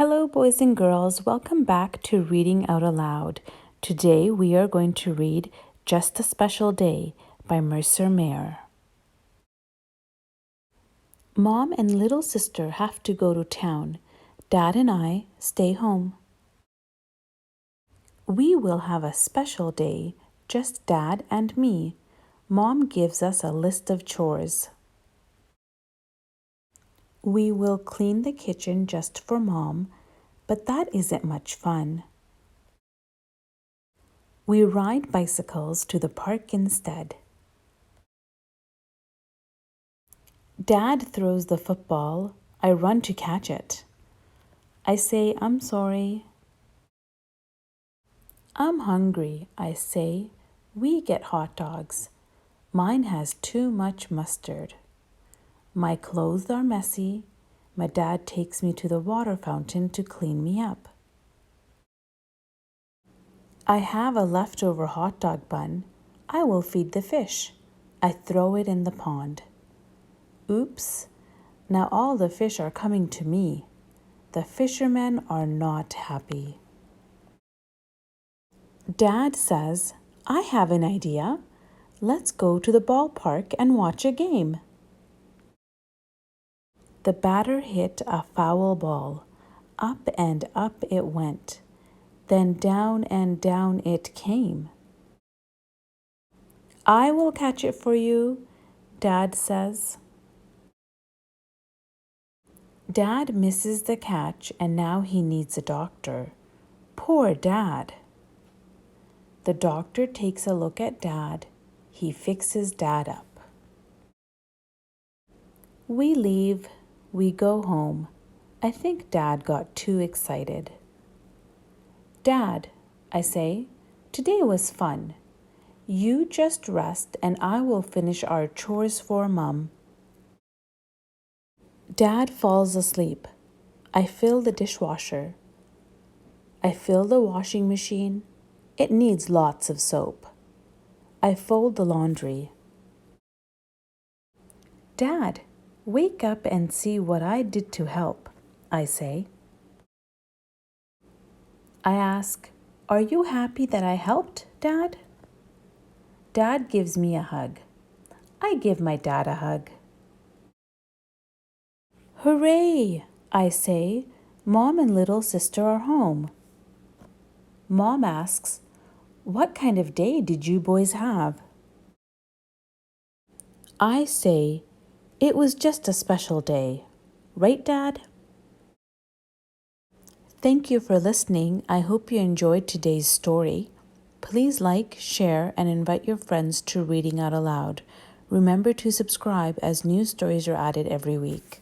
Hello, boys and girls. Welcome back to Reading Out Aloud. Today we are going to read Just a Special Day by Mercer. Mom and little sister have to go to town. Dad and I stay home. We will have a special day, just Dad and me. Mom gives us a list of chores. We will clean the kitchen just for Mom, but that isn't much fun. We ride bicycles to the park instead. Dad throws the football. I run to catch it. I say, I'm sorry. I'm hungry, I say. We get hot dogs. Mine has too much mustard. My clothes are messy. My dad takes me to the water fountain to clean me up. I have a leftover hot dog bun. I will feed the fish. I throw it in the pond. Oops, now all the fish are coming to me. The fishermen are not happy. Dad says, I have an idea. Let's go to the ballpark and watch a game. The batter hit a foul ball. Up and up it went. Then down and down it came. I will catch it for you, Dad says. Dad misses the catch and now he needs a doctor. Poor Dad. The doctor takes a look at Dad. He fixes Dad up. We leave. We go home. I think Dad got too excited. Dad, I say, today was fun. You just rest and I will finish our chores for Mum. Dad falls asleep. I fill the dishwasher. I fill the washing machine. It needs lots of soap. I fold the laundry. Dad, wake up and see what I did to help, I say. I ask, are you happy that I helped, Dad? Dad gives me a hug. I give my dad a hug. Hooray, I say. Mom and little sister are home. Mom asks, what kind of day did you boys have? I say, it was just a special day. Right, Dad? Thank you for listening. I hope you enjoyed today's story. Please like, share, and invite your friends to Reading Out Aloud. Remember to subscribe as new stories are added every week.